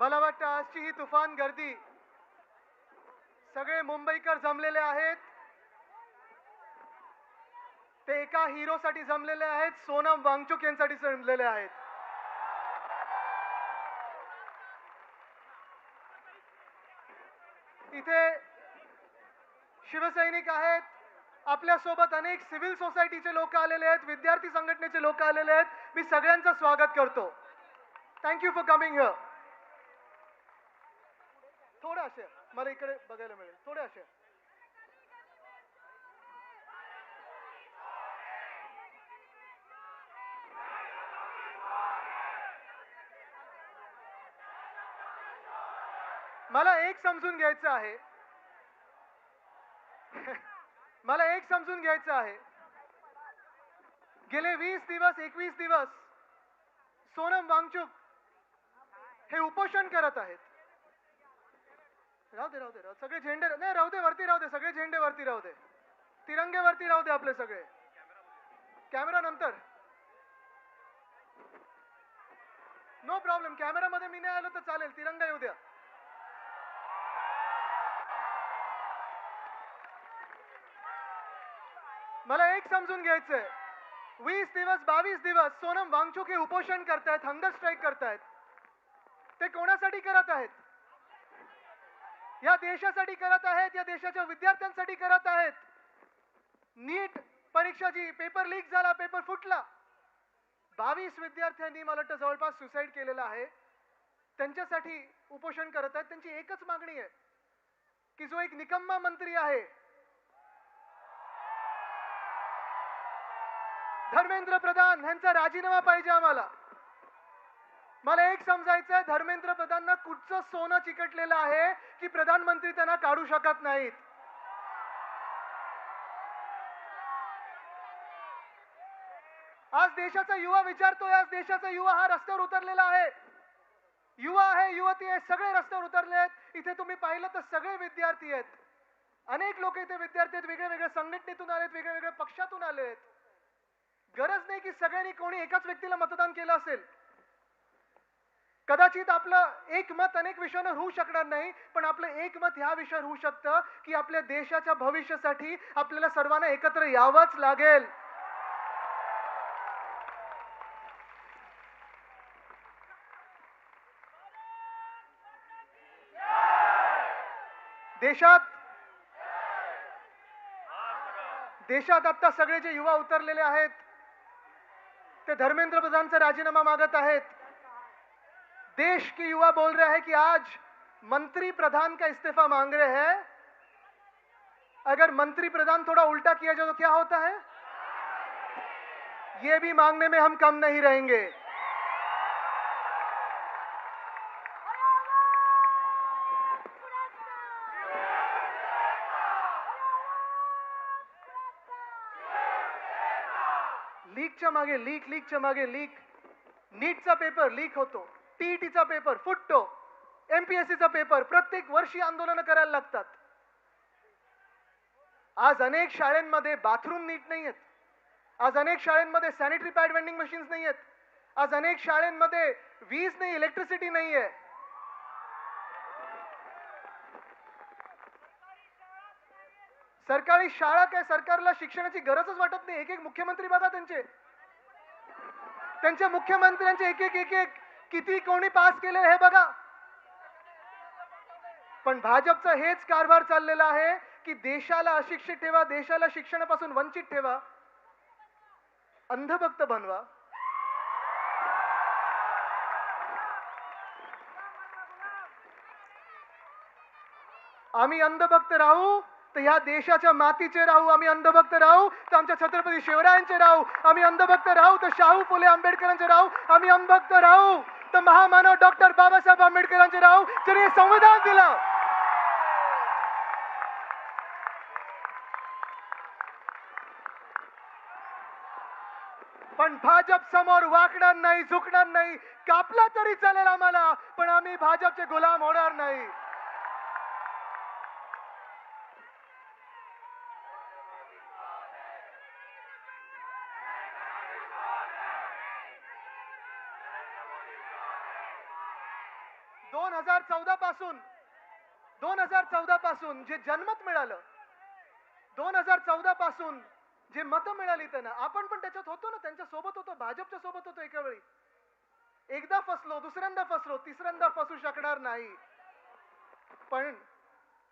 मला वाटतं आजची ही तुफान गर्दी, सगळे मुंबईकर जमलेले आहेत, ते एका हिरोसाठी जमलेले आहेत, सोनम वांगचुक यांसाठी जमलेले आहेत. इथे शिवसैनिक आहेत, आपल्या सोबत अनेक सिव्हिल सोसायटीचे लोक आलेले आहेत, विद्यार्थी संघटनेचे लोक आलेले आहेत. मी सगळ्यांचं स्वागत करतो. Thank you for coming here. थोडे असे मला इकडे बघायला मिळेल, थोडे असे. मला एक समजून घ्यायचं आहे, मला एक समजून घ्यायचं आहे. गेले 20 दिवस 21 दिवस सोनम वांगचुक हे उपोषण करत आहेत. राहू दे राहू दे, सगळे झेंडे नाही राहू दे, वरती राहू दे, सगळे झेंडे वरती राहू दे, तिरंगे वरती राहू दे आपले सगळे. कॅमेरा नंतर, नो प्रॉब्लेम. कॅमेरामध्ये मी नाही आलो तर चालेल, तिरंगा येऊ द्या. मला एक समजून घ्यायचंय, 20 दिवस 22 दिवस सोनम वांगचुक हे उपोषण करतायत, हंगर स्ट्राईक करतायत. ते कोणासाठी करत आहेत? या देशासाठी करत आहेत, या देशाच्या विद्यार्थ्यांसाठी करत आहेत. नीट परीक्षाची पेपर लीक झाला, पेपर फुटला, 22 विद्यार्थ्यांनी मला वाटतं जवळपास सुसाईड केलेला आहे. त्यांच्यासाठी उपोषण करत आहेत. त्यांची एकच मागणी आहे की जो एक निकम्मा मंत्री आहे धर्मेंद्र प्रधान, यांचा राजीनामा पाहिजे आम्हाला. मला एक समजायचं आहे, धर्मेंद्र प्रधानना कुठचं सोनं चिकटलेलं आहे की प्रधानमंत्री त्यांना काढू शकत नाहीत. आज देशाचा युवा विचारतोय, आज देशाचा युवा हा रस्त्यावर उतरलेला आहे. युवा आहे, युवती आहे, सगळे रस्त्यावर उतरले आहेत. इथे तुम्ही पाहिलं तर सगळे विद्यार्थी आहेत, अनेक लोक इथे विद्यार्थी आहेत, वेगळ्या वेगळ्या संघटनेतून आलेत, वेगळ्या वेगळ्या पक्षातून आलेत. गरज नाही की सगळ्यांनी कोणी एकाच व्यक्तीला मतदान केलं असेल. कदाचित आपलं एक मत अनेक विषयावर होऊ शकणार नाही, पण आपलं एक मत ह्या विषयावर होऊ शकतं की आपल्या देशाच्या भविष्यासाठी आपल्याला सर्वांना एकत्र यावंच लागेल. देशात आता सगळे जे युवा उतरलेले आहेत ते धर्मेंद्र प्रधानचा राजीनामा मागत आहेत. देश के युवा बोल रहे हैं कि आज मंत्री प्रधान का इस्तीफा मांग रहे हैं. अगर मंत्री प्रधान थोड़ा उल्टा किया जाए तो क्या होता है? ये भी मांगने में हम कम नहीं रहेंगे. लीकच्या मागे लीक, नीटचा पेपर लीक होतो, टीईटीचा पेपर फुटतो, एमपीएससीचा पेपर, प्रत्येक वर्षी आंदोलन करायला लागतात. आज अनेक शाळांमध्ये बाथरूम नीट नाही आहेत, आज अनेक शाळांमध्ये सॅनिटरी पॅड वेंडिंग मशीन्स नाही आहेत, आज अनेक शाळांमध्ये वीज नाही, इलेक्ट्रिसिटी नाही आहे. सरकारी शाळा काय, सरकारला शिक्षणाची गरजच वाटत नाही. एक एक मुख्यमंत्री बघा, त्यांच्या मुख्यमंत्र्यांचे एक एक किती कोणी पास केले हे बघा. पण भाजपचा हेच कारभार चाललेला आहे की देशाला अशिक्षित ठेवा, देशाला शिक्षणापासून वंचित ठेवा, अंधभक्त बनवा. आम्ही अंधभक्त राहू तर ह्या देशाच्या मातीचे राहू, आम्ही अंधभक्त राहू तर आमच्या छत्रपती शिवरायांचे राहू, आम्ही अंधभक्त राहू तर शाहू फुले आंबेडकरांचे राहू, आम्ही अंधभक्त राहू तर महामानव डॉक्टर बाबासाहेब आंबेडकरांचे राहू, ज्यांनी संविधान दिलं. पण भाजप समोर वाकणार नाही, झुकणार नाही. कापला तरी चालेल आम्हाला, पण आम्ही भाजपचे गुलाम होणार नाही. 2014 पासून 2014 पासून जे जनमत मिळालं, 2014 पासून जे मतं मिळाली त्यांना, आपण पण त्याच्यात होतो ना, त्यांच्या सोबत होतो, भाजपच्या सोबत होतो एका वेळी. एकदा फसलो, दुसऱ्यांदा फसलो, तिसऱ्यांदा फसू शकणार नाही. पण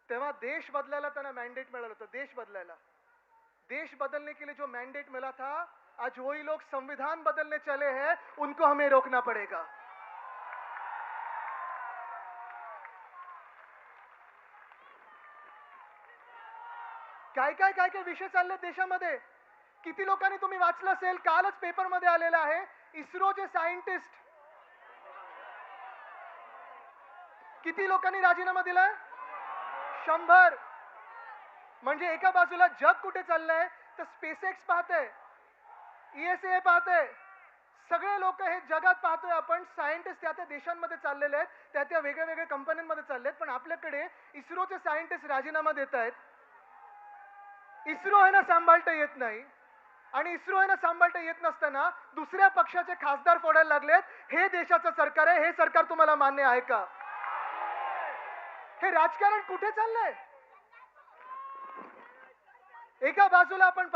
तेव्हा देश बदलायला त्यांना मॅन्डेट मिळालं होतं, देश बदलायला. देश बदलने के लिए जो मैंडेट मिला था, आज वही लोग संविधान बदलने चले हैं, उनको हमें रोकना पड़ेगा. काय काय काय काय विषय चालले देशामध्ये. किती लोकांनी तुम्ही वाचलं असेल, कालच पेपर मध्ये आलेलं आहे, इस्रोचे सायंटिस्ट किती लोकांनी राजीनामा दिलाय? 100. म्हणजे एका बाजूला जग कुठे चाललंय तर स्पेसएक्स पाहते, ESA पाहते, सगळे लोक हे जगात पाहतोय आपण. सायंटिस्ट त्या त्या देशांमध्ये चाललेले आहेत, त्या त्या वेगळ्या वेगळ्या कंपन्यांमध्ये चाललेत. पण आपल्याकडे इस्रोचे सायंटिस्ट राजीनामा देत आहेत. इस्रो आहे ना सांभाळता येत नाही, आणि इस्रो आहे ना सांभाळता येत नसताना दुसऱ्या पक्षाचे खासदार फोडायला लागलेत. हे देशाचं सरकार आहे, हे सरकार तुम्हाला मान्य आहे का? हे राजकारण कुठे चाललंय? एका बाजूला आपण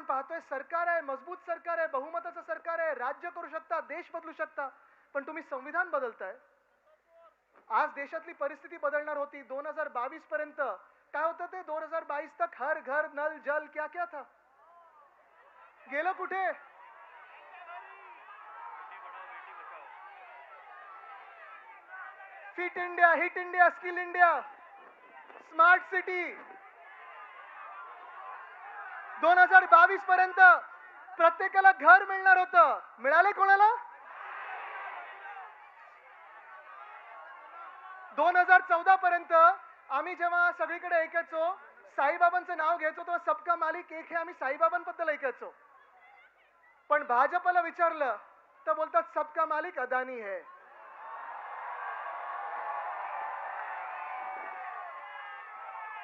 पाहतोय सरकार आहे, मजबूत सरकार आहे, बहुमताचं सरकार आहे, राज्य करू शकता, देश बदलू शकता. पण तुम्ही संविधान बदलताय. आज देशातली परिस्थिती बदलणार होती 2022 पर्यंत. काय होतं ते 2022 तक हर घर नल जल क्या क्या था, गेलं कुठे? Fit India, hit India, skill India, smart city. 2022 पर्यंत प्रत्येकाला घर मिळणार होतं, मिळाले कोणाला? 2014 पर्यंत आम्ही जेव्हा सगळीकडे ऐकायचो, साईबाबांचं नाव घ्यायचो, तेव्हा सबका मालिक एक हे आम्ही साईबाबांबद्दल ऐकायचो. पण भाजपला विचारलं तर बोलतात सबका मालिक अदानी है.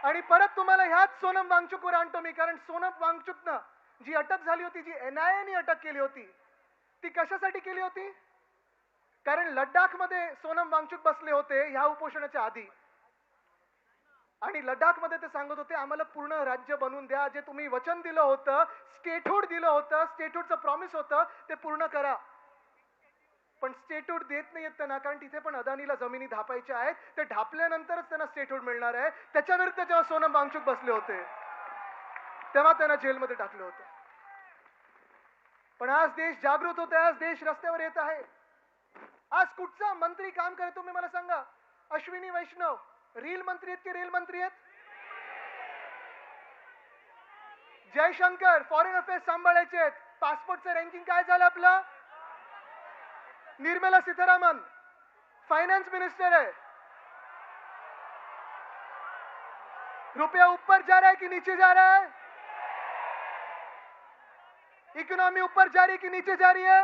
आणि परत तुम्हाला ह्याच सोनम वांगचुकवर आणतो मी. कारण सोनम वांगचुकनं जी अटक झाली होती, जी NIA ने अटक केली होती, ती कशासाठी केली होती? कारण लडाख मध्ये सोनम वांगचुक बसले होते ह्या उपोषणाच्या आधी, आणि लडाख मध्ये ते सांगत होते आम्हाला पूर्ण राज्य बनवून द्या, जे तुम्ही वचन दिलं होतं, स्टेटहूड दिलं होतं, स्टेटहूडचं प्रॉमिस होतं, ते पूर्ण करा. पण स्टेटहूड देत नाहीयेत त्यांना, कारण तिथे पण अदानीला जमिनी धापायच्या आहेत. ते ढापल्यानंतरच त्यांना स्टेटहूड मिळणार आहे. त्याच्या विरुद्ध जेव्हा सोनम वांगचुक बसले होते तेव्हा त्यांना जेलमध्ये टाकलं होतं. पण आज देश जागृत होत आहे, आज देश रस्त्यावर येत आहे. आज कुठचा मंत्री काम करे तुम्ही मला सांगा? अश्विनी वैष्णव रील मंत्री आहेत की रेल मंत्री आहेत? जयशंकर फॉरेन अफेअर्स सांभाळायचे आहेत, पासपोर्टचं रँकिंग काय झालं आपलं? निर्मला सीतारामन फाइनेंस मिनिस्टर है. रुपया ऊपर जा रहा है कि नीचे जा रहा है? इकोनॉमी ऊपर जा रही है कि नीचे जा रही है?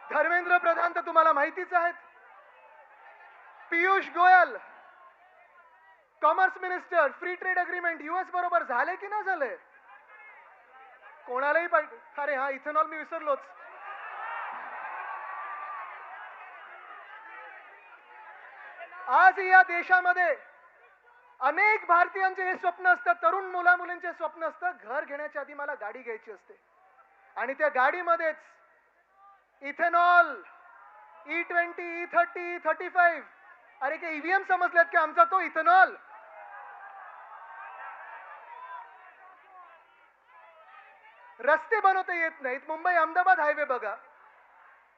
धर्मेंद्र प्रधान तर तुम्हाला माहितीच आहेत. Piyush Goyal commerce minister, free trade agreement US बरोबर झाले की नाही झाले? कोणालाही पाहिजे. अरे हा, इथेनॉल मी विसरलोच. आज या देशामध्ये अनेक भारतीयांचे हे स्वप्न असतं, तरुण मुला मुलींचे स्वप्न असतं, घर घेण्याच्या आधी मला गाडी घ्यायची असते, आणि त्या गाडीमध्येच इथेनॉल, E20, E30, E35. अरे के EVM समजलेत की आमचा तो इथेनॉल? रस्ते बनवता येत नाहीत. मुंबई अहमदाबाद हायवे बघा,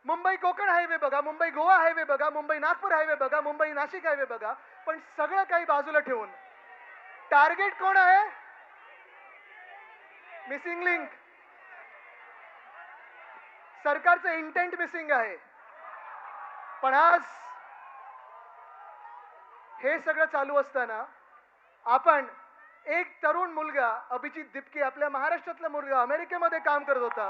मुंबई कोकण हायवे बघा, मुंबई गोवा हायवे बघा, मुंबई नागपूर हायवे बघा, मुंबई नाशिक हायवे बघा. पण सगळं काही बाजूला ठेवून टार्गेट कोण आहे? Missing link. सरकारचं इंटेंट मिसिंग आहे. पण आज हे सगळं चालू असताना आपण एक तरुण मुलगा अभिजित दिपके, आपल्या महाराष्ट्रातला मुलगा, अमेरिकेमध्ये काम करत होता.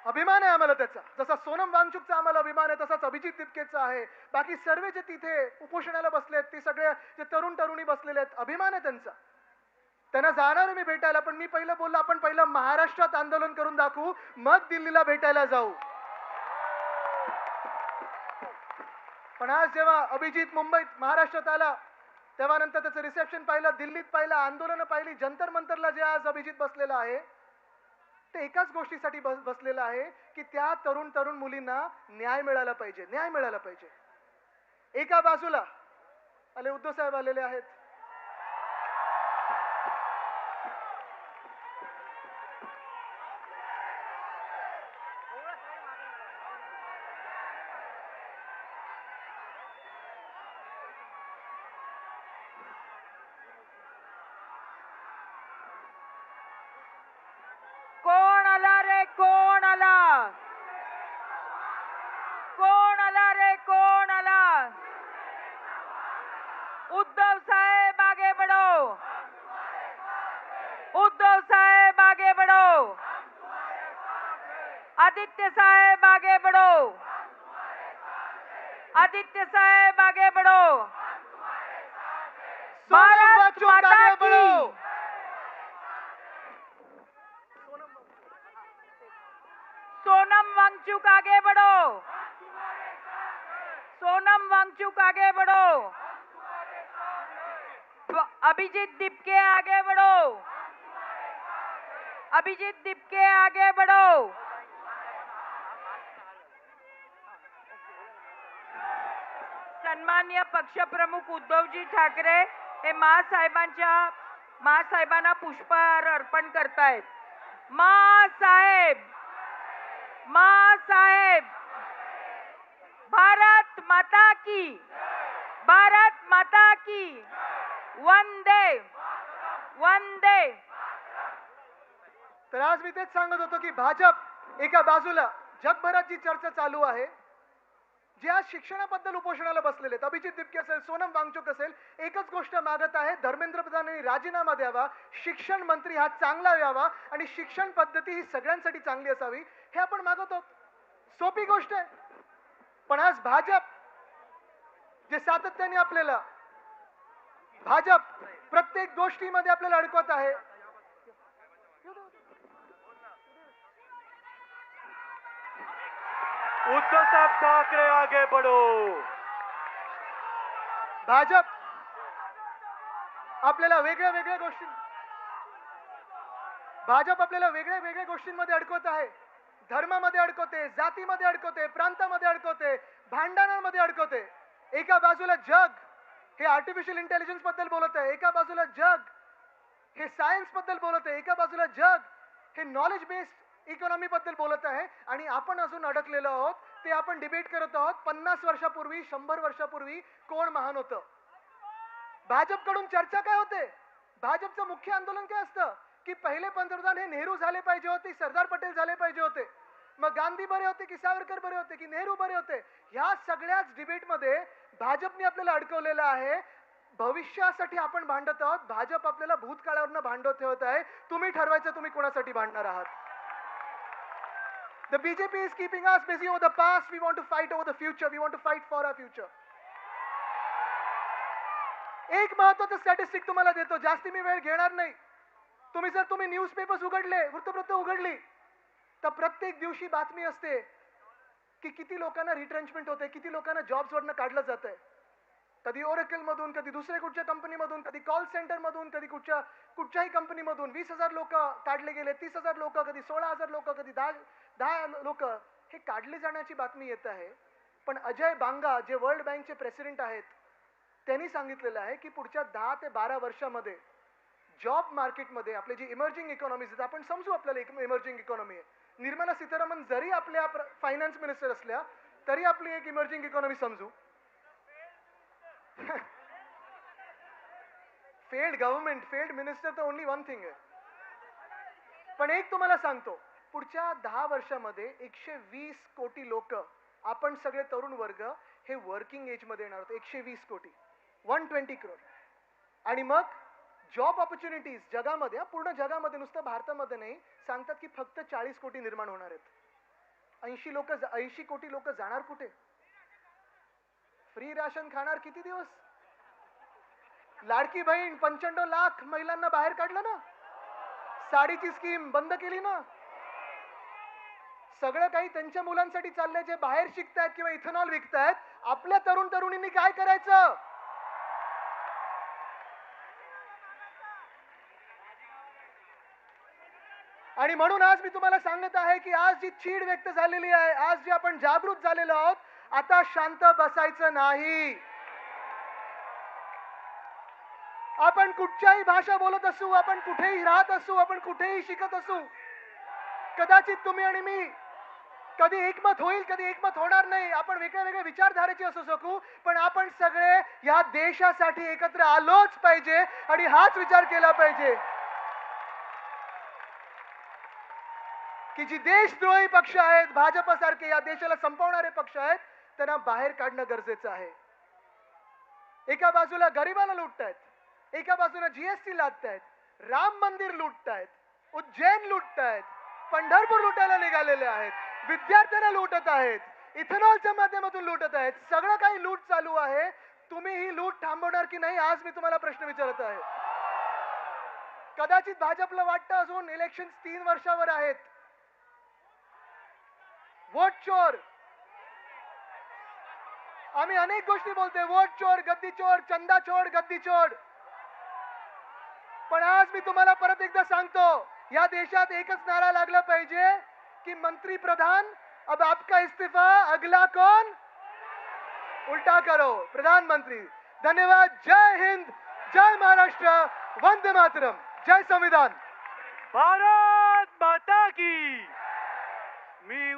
अभिमान आहे आम्हाला त्याचा. जसा सोनम वांगचुकचा आम्हाला अभिमान आहे तसाच अभिजित दिपकेचा आहे. बाकी सर्व जे तिथे उपोषणाला बसलेत ते सगळे जे तरुण तरुणी बसलेले आहेत अभिमान आहे त्यांचा. त्यांना जाणार आहे मी भेटायला, पण मी पहिलं बोललो आपण पहिलं महाराष्ट्रात आंदोलन करून दाखवू, मग दिल्लीला भेटायला जाऊ. पण आज जेव्हा अभिजित मुंबईत महाराष्ट्रात आला तेव्हा नंतर त्याचं रिसेप्शन पाहिलं, दिल्लीत पाहिलं, आंदोलनं पाहिली, जंतर मंतरला जे आज अभिजित बसलेला आहे ते एकाच गोष्टीसाठी बसलेलं आहे की त्या तरुण तरुण मुलींना न्याय मिळाला पाहिजे, न्याय मिळाला पाहिजे. एका बाजूला आले उद्धव साहेब आलेले आहेत. कोण आला रे, कोण आला, कोण आला रे, कोण आला. उद्धव साहेब आगे बढ़ो, उद्धव साहेब आगे बढ़ो, आदित्य साहेब आगे बढ़ो, आदित्य साहेब आगे बढ़ो. भारत माता की, सोनम वांगचुक आगे बढ़ो, सोनम वांगचुक आगे बढ़ो, अभिजीत दिपके आगे बढ़ो, अभिजीत दिपके आगे बढ़ो. सन्मान्य पक्षप्रमुख उद्धवजी ठाकरे हे मासाहेबांना पुष्पहार अर्पण करतायत. मासाहेब, मासाहेब, भारत माता की, भारत माता की, वंदे वंदे. तर आज मी तेच सांगत होतो की भाजप एका बाजूला जगभरात जी चर्चा चालू आहे, जे आज शिक्षणाबद्दल उपोषणाला बसलेले आहेत, अभिजित दिपके असेल, सोनम वांगचुक असेल, एकच गोष्ट मागत आहे, धर्मेंद्र प्रधानांनी राजीनामा द्यावा, शिक्षण मंत्री हा चांगला यावा आणि शिक्षण पद्धती ही सगळ्यांसाठी चांगली असावी, हे आपण मागत आहोत. सोपी गोष्ट आहे. पण आज भाजप जे सातत्याने आपल्याला भाजप प्रत्येक गोष्टीमध्ये आपल्याला अडकवत आहे. उद्धव साहब ठाकरे आगे बढ़ो. भाजप आपल्याला वेगळ्या वेगळ्या गोष्टी गोष्टींमध्ये अडकवत आहे. धर्मामध्ये अडकवते, जातीमध्ये अडकवते, प्रांतामध्ये अडकवते, भांडणांमध्ये अडकवते. एका बाजूला जग हे आर्टिफिशियल इंटेलिजन्स बद्दल बोलत आहे, एका बाजूला जग हे सायन्स बद्दल बोलत आहे, एका बाजूला जग हे नॉलेज बेस्ड इकॉनॉमी बद्दल बोलत आहे आणि आपण अजून अडकलेलो आहोत. ते आपण डिबेट करत आहोत 50 वर्षापूर्वी, 100 वर्षापूर्वी कोण महान होतं. भाजपकडून चर्चा काय होते, भाजपचं मुख्य आंदोलन काय असतं की पहिले पंतप्रधान हे नेहरू झाले पाहिजे होते, सरदार पटेल झाले पाहिजे होते, मग गांधी बरे होते की सावरकर बरे होते की नेहरू बरे होते. ह्या सगळ्याच डिबेटमध्ये भाजपने आपल्याला अडकवलेलं आहे. भविष्यासाठी आपण भांडत आहोत, भाजप आपल्याला भूतकाळावरनं भांडत ठेवत आहे. तुम्ही ठरवायचं तुम्ही कोणासाठी भांडणार आहात. The BJP is keeping us busy over the past. We want to fight over the future. We want to fight for our future. एक महत्त्वाचं स्टॅटिस्टिक तुम्हाला देतो, जास्ती मी वेळ घेणार नाही. तुम्ही न्यूजपेपर्स उघडले, वृत्तपत्र उघडली तर प्रत्येक दिवशी बातमी असते की किती लोकांना रिट्रेंचमेंट होते, किती लोकांना जॉब्स वरनं काढलं जातंय. कधी ओरेकल मधून, कधी दुसऱ्या कुठच्या कंपनीमधून, कधी कॉल सेंटर मधून, कधी कुठच्याही कंपनीमधून 20,000 लोक काढले गेले, 30,000 लोक, कधी 16,000 लोक, कधी 10 लोक हे काढले जाण्याची बातमी येत आहे. पण अजय बांगा जे वर्ल्ड बँकचे प्रेसिडेंट आहेत त्यांनी सांगितलेलं आहे की पुढच्या 10 ते 12 वर्षामध्ये जॉब मार्केटमध्ये आपले जे इमर्जिंग इकॉनॉमीज आहेत, आपण समजू आपल्याला इमर्जिंग इकॉनॉमी आहे. निर्मला सीतारामन जरी आपल्या फायनान्स मिनिस्टर असल्या तरी आपली एक इमर्जिंग इकॉनॉमी समजू. फेल्ड गव्हर्नमेंट, फेल्ड मिनिस्टर तर ओनली वन थिंग आहे. पण एक तुम्हाला सांगतो, पुढच्या 10 वर्षामध्ये 120 कोटी लोक, आपण सगळे तरुण वर्ग हे वर्किंग एज मध्ये येणार आहोत. 120 कोटी, 120 करोड. आणि मग जॉब ऑपॉर्च्युनिटीज जगामध्ये, पूर्ण जगामध्ये, नुसतं भारतामध्ये नाही, सांगतात की फक्त 40 कोटी निर्माण होणार आहेत. 80 कोटी लोक जाणार कुठे? फ्री राशन खाणार किती दिवस? लाडकी बहीण 95 लाख महिलांना बाहेर काढलं ना, साडीची स्कीम बंद केली ना, सगळं काही त्यांच्या मुलांसाठी चाललंय जे बाहेर शिकतायत किंवा इथेनॉल विकतायत. आपल्या तरुण तरुणींनी काय करायचं? आणि म्हणून आज मी तुम्हाला सांगत आहे की आज जी चीड व्यक्त झालेली आहे, आज जे आपण जागृत झालेलो आहोत, आता शांत बसायचं नाही. आपण कुठच्याही भाषा बोलत असू, आपण कुठेही राहत असू, आपण कुठेही शिकत असू, कदाचित तुम्ही आणि मी कधी एकमत होईल, कधी एकमत होणार नाही, आपण वेगळ्या वेगळ्या विचारधारेचे असू शकू, पण आपण सगळे या देशासाठी एकत्र आलोच पाहिजे आणि हाच विचार केला पाहिजे की जी देशद्रोही पक्ष आहेत, भाजपसारखे या देशाला संपवणारे पक्ष आहेत, त्यांना बाहेर काढणं गरजेचं आहे. एका बाजूला गरिबाला लुटतायत, एका बाजूला जीएसटी लादतायत, राम मंदिर लुटतायत, उज्जैन लुटतायत, पंढरपूर लुटायला निघालेले आहेत, विद्यार्थ्यांना लुटत आहेत, इथेनॉलच्या माध्यमातून लुटत आहेत, सगळं काही लूट चालू आहे. तुम्ही ही लूट थांबवणार की नाही, आज मी तुम्हाला प्रश्न विचारत आहे. कदाचित भाजपला वाटतं अजून इलेक्शन 3 वर्षावर आहेत. वोट चोर, आम्ही अनेक गोष्टी बोलतोय, वोट चोर, गद्दी चोर, चंदा चोर, गद्दी चोर. पण आज मी तुम्हाला परत एकदा सांगतो, या देशात एकच नारा लागला पाहिजे कि मंत्री प्रधान, अब आपका इस्तीफा, अगला कौन? उल्टा करो, प्रधानमंत्री. धन्यवाद. जय हिंद, जय महाराष्ट्र, वंदे मातरम, जय संविधान. भारत माता की. मी